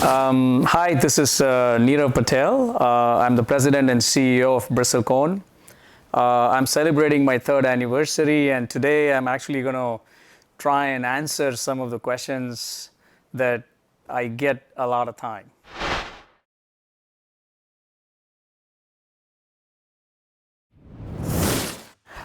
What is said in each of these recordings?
Hi, this is Nirav Patel. I'm the president and CEO of Bristlecone. I'm celebrating my third anniversary, and today I'm actually going to try and answer some of the questions that I get a lot of time.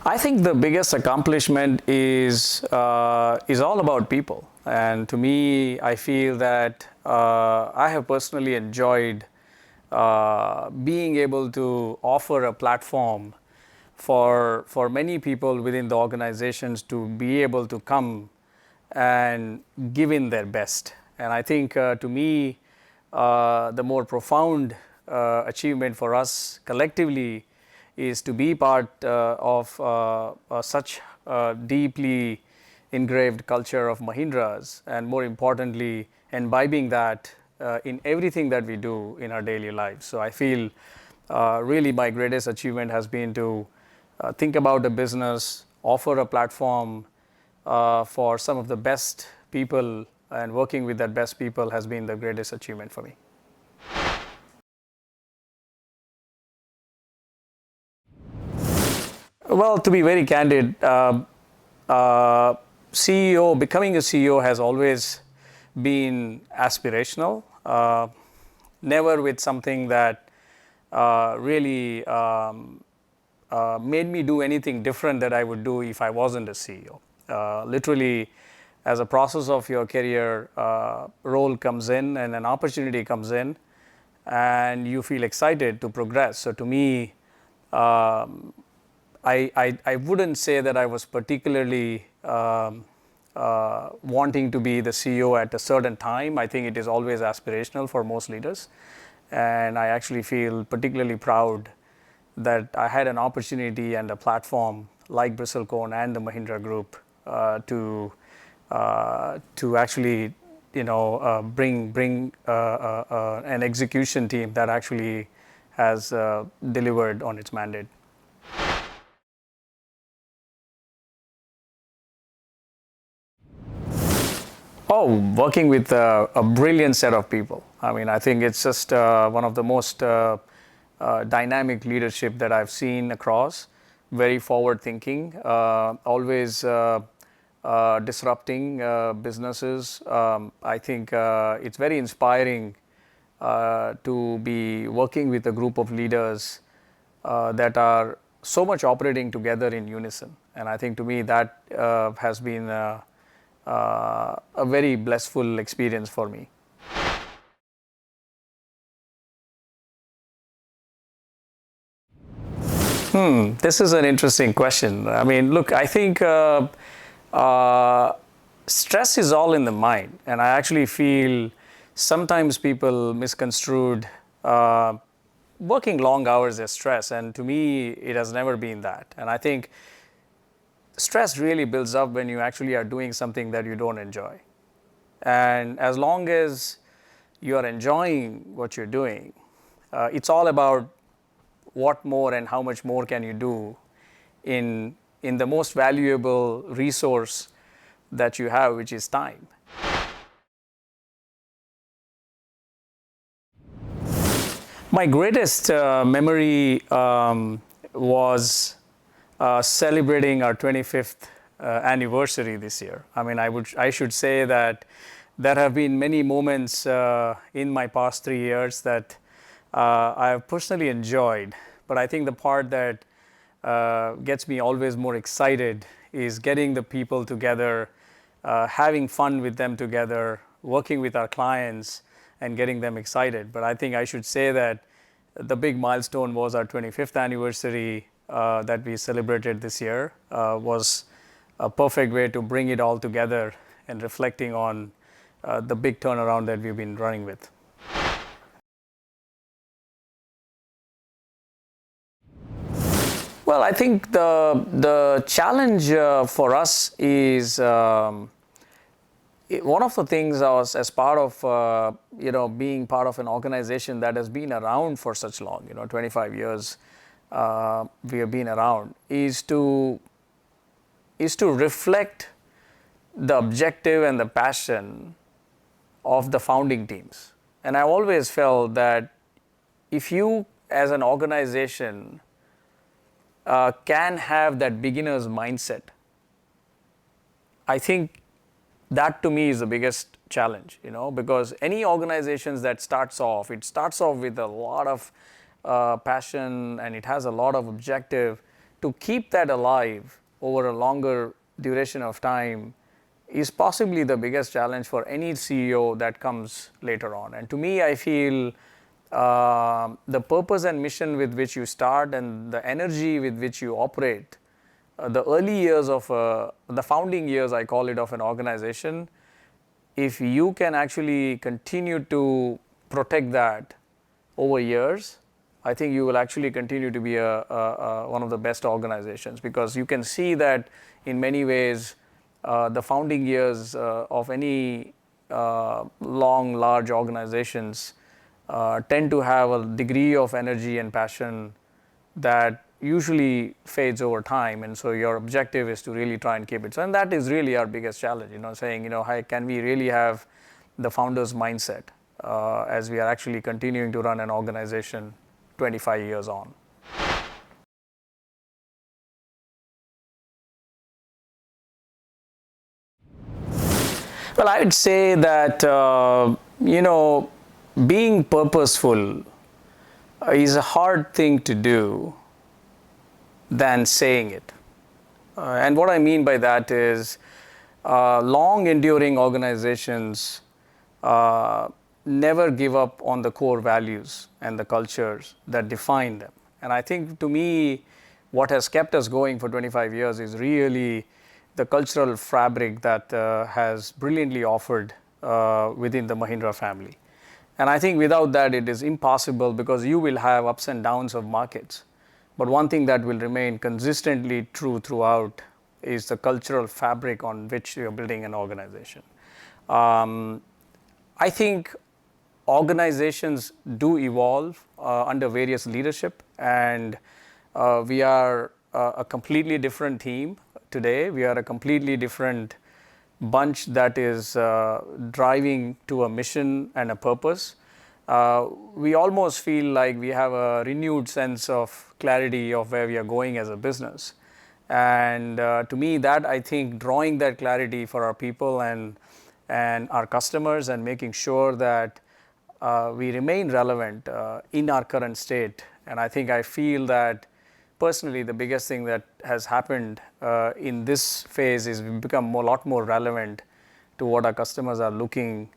I think the biggest accomplishment is all about people, and to me, I feel that I have personally enjoyed being able to offer a platform for many people within the organizations to be able to come and give in their best. And I think to me, the more profound achievement for us collectively is to be part of such deeply engraved culture of Mahindra's, and more importantly, imbibing that in everything that we do in our daily lives. So I feel really my greatest achievement has been to think about a business, offer a platform for some of the best people, and working with that best people has been the greatest achievement for me. Well, to be very candid, CEO, becoming a CEO has always been aspirational, never with something that really made me do anything different that I would do if I wasn't a CEO. Literally, as a process of your career, role comes in and an opportunity comes in, and you feel excited to progress. So to me, I wouldn't say that I was particularly wanting to be the CEO at a certain time. I think it is always aspirational for most leaders. And I actually feel particularly proud that I had an opportunity and a platform like Bristlecone and the Mahindra Group to actually bring an execution team that actually has delivered on its mandate. Oh, working with a brilliant set of people. I mean, I think it's just one of the most dynamic leadership that I've seen across. Very forward thinking, always disrupting businesses. I think it's very inspiring to be working with a group of leaders that are so much operating together in unison. And I think to me that has been a very blissful experience for me. This is an interesting question. I mean, look, I think uh, stress is all in the mind, and I actually feel sometimes people misconstrued working long hours as stress, and to me, it has never been that. And I think stress really builds up when you actually are doing something that you don't enjoy. And as long as you are enjoying what you're doing, it's all about what more and how much more can you do in the most valuable resource that you have, which is time. My greatest memory was celebrating our 25th anniversary this year. I mean, I should say that there have been many moments in my past 3 years that I have personally enjoyed, but I think the part that gets me always more excited is getting the people together, having fun with them together, working with our clients, and getting them excited. But I think I should say that the big milestone was our 25th anniversary that we celebrated this year. Was a perfect way to bring it all together and reflecting on the big turnaround that we've been running with. Well, I think the challenge for us is one of the things as part of being part of an organization that has been around for such long, 25 years we have been around, is to reflect the objective and the passion of the founding teams. And I always felt that if you, as an organization, can have that beginner's mindset, I think that to me is the biggest challenge, because any organizations that it starts off with a lot of passion, and it has a lot of objective. To keep that alive over a longer duration of time is possibly the biggest challenge for any CEO that comes later on. And to me, I feel the purpose and mission with which you start and the energy with which you operate, the early years of the founding years, I call it, of an organization, if you can actually continue to protect that over years, I think you will actually continue to be one of the best organizations, because you can see that in many ways, the founding years of any large organizations tend to have a degree of energy and passion that usually fades over time. And so your objective is to really try and keep it. So, and that is really our biggest challenge, saying, how can we really have the founder's mindset as we are actually continuing to run an organization 25 years on. Well, I would say that, being purposeful is a hard thing to do than saying it. And what I mean by that is long enduring organizations never give up on the core values and the cultures that define them. And I think, to me, what has kept us going for 25 years is really the cultural fabric that has brilliantly offered within the Mahindra family. And I think without that, it is impossible, because you will have ups and downs of markets. But one thing that will remain consistently true throughout is the cultural fabric on which you're building an organization. I think organizations do evolve under various leadership, and we are a completely different team today. We are a completely different bunch that is driving to a mission and a purpose. We almost feel like we have a renewed sense of clarity of where we are going as a business. And to me, that, I think, drawing that clarity for our people and our customers, and making sure that we remain relevant in our current state. And I think I feel that personally, the biggest thing that has happened in this phase is we've become a lot more relevant to what our customers are looking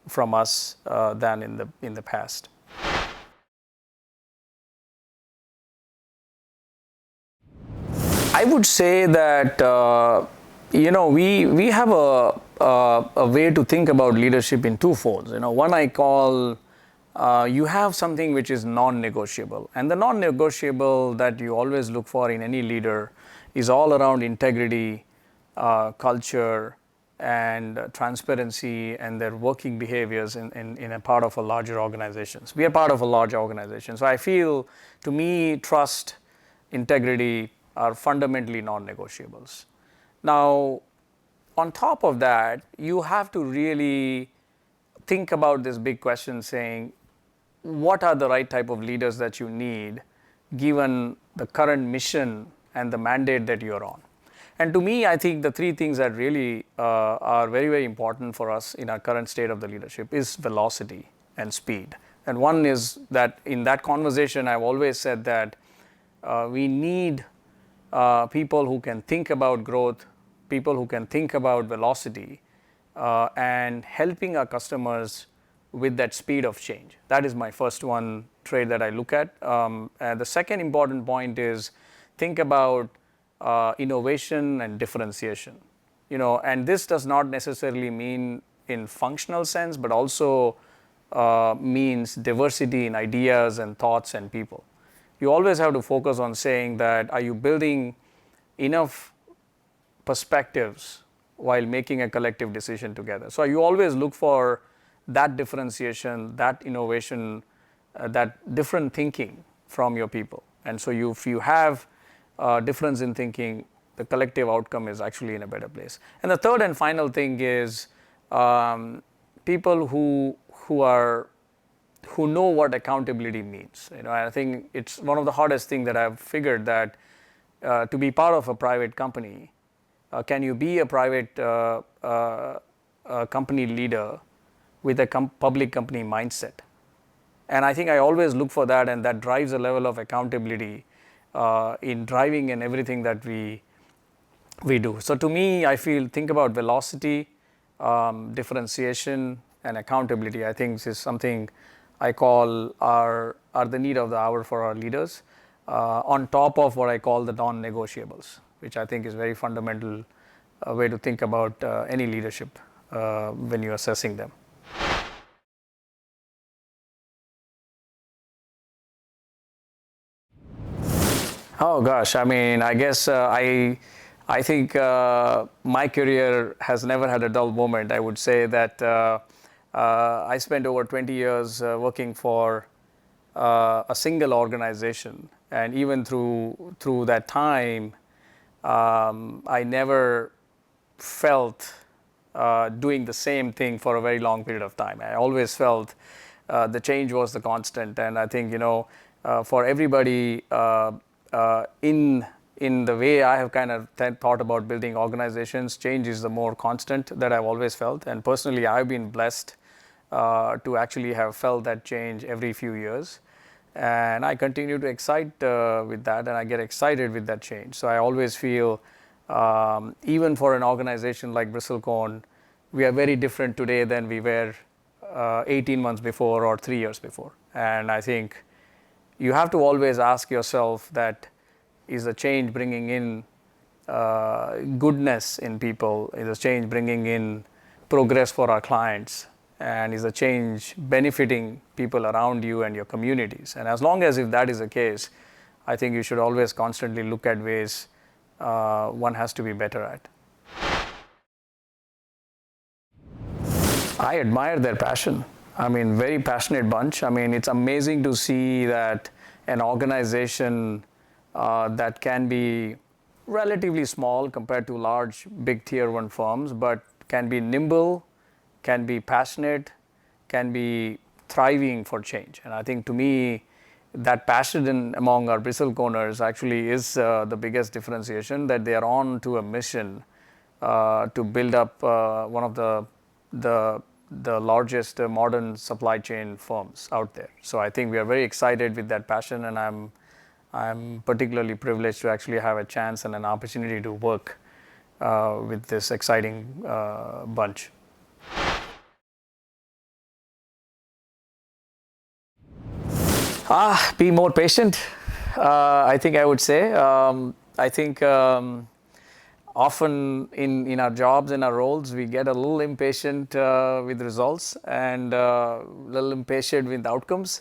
from us than in the past. I would say that we have a way to think about leadership in two folds. One I call you have something which is non-negotiable, and the non-negotiable that you always look for in any leader is all around integrity, culture, and transparency, and their working behaviors in a part of a larger organizations. We are part of a large organization, so I feel, to me, trust, integrity are fundamentally non-negotiables. Now, on top of that, you have to really think about this big question, saying, what are the right type of leaders that you need given the current mission and the mandate that you're on? And to me, I think the three things that really are very, very important for us in our current state of the leadership is velocity and speed. And one is that in that conversation, I've always said that we need people who can think about growth, people who can think about velocity, and helping our customers with that speed of change. That is my first one trait that I look at. And the second important point is think about innovation and differentiation. And this does not necessarily mean in functional sense, but also means diversity in ideas and thoughts and people. You always have to focus on saying that, are you building enough perspectives while making a collective decision together? So you always look for that differentiation, that innovation, that different thinking from your people. And so if you have difference in thinking, the collective outcome is actually in a better place. And the third and final thing is people who are who know what accountability means. I think it's one of the hardest things that I've figured, that to be part of a private company, can you be a private company leader with a public company mindset? And I think I always look for that, and that drives a level of accountability in driving and everything that we do. So to me, I feel, think about velocity, differentiation, and accountability. I think this is something I call are the need of the hour for our leaders, on top of what I call the non-negotiables, which I think is very fundamental way to think about any leadership when you're assessing them. Oh gosh, I mean, I guess I think my career has never had a dull moment. I would say that I spent over 20 years working for a single organization, and even through that time, I never felt doing the same thing for a very long period of time. I always felt the change was the constant, and I think for everybody in the way I have kind of thought about building organizations, change is the more constant that I've always felt. And personally, I've been blessed to actually have felt that change every few years. And I continue to excite with that, and I get excited with that change. So I always feel, even for an organization like Bristlecone, we are very different today than we were 18 months before or 3 years before. And I think you have to always ask yourself, that is a change bringing in goodness in people? Is a change bringing in progress for our clients? And is a change benefiting people around you and your communities? And as long as if that is the case, I think you should always constantly look at ways one has to be better at. I admire their passion. I mean, very passionate bunch. I mean, it's amazing to see that an organization that can be relatively small compared to large, big tier one firms, but can be nimble, can be passionate, can be thriving for change. And I think, to me, that passion among our Bristleconers actually is the biggest differentiation, that they are on to a mission to build up one of the largest modern supply chain firms out there. So I think we are very excited with that passion, and I'm particularly privileged to actually have a chance and an opportunity to work with this exciting bunch. Be more patient, I think I would say. I think often in our jobs, in our roles, we get a little impatient with results, and a little impatient with outcomes.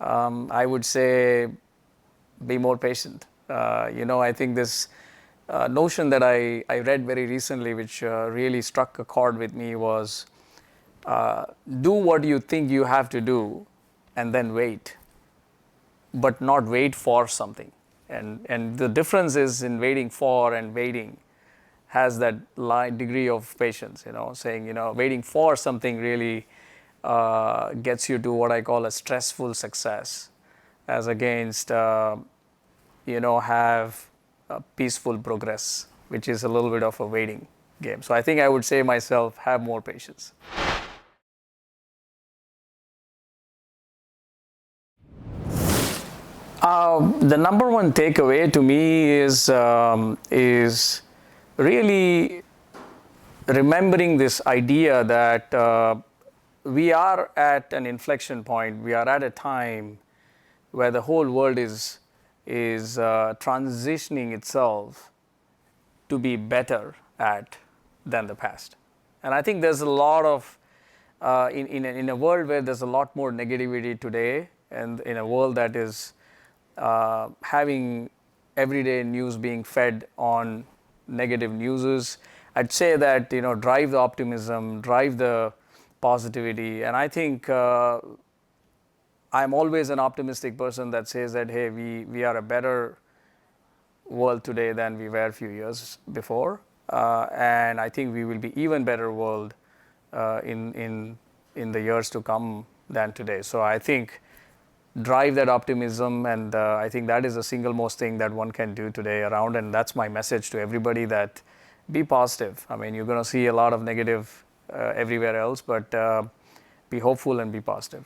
I would say be more patient. I think this notion that I read very recently, which really struck a chord with me, was do what you think you have to do and then wait, but not wait for something. And the difference is in waiting for and waiting has that degree of patience, saying, waiting for something really gets you to what I call a stressful success, as against, have a peaceful progress, which is a little bit of a waiting game. So I think I would say myself, have more patience. The number one takeaway to me is really remembering this idea that we are at an inflection point. We are at a time where the whole world is transitioning itself to be better at than the past. And I think there's a lot of in a world where there's a lot more negativity today, and in a world that is having everyday news being fed on negative newses, I'd say that drive the optimism, drive the positivity. And I think I'm always an optimistic person that says that, hey, we are a better world today than we were a few years before, and I think we will be even better world in the years to come than today. So I think drive that optimism, and I think that is the single most thing that one can do today around, and that's my message to everybody, that be positive. I mean, you're going to see a lot of negative everywhere else, but be hopeful and be positive.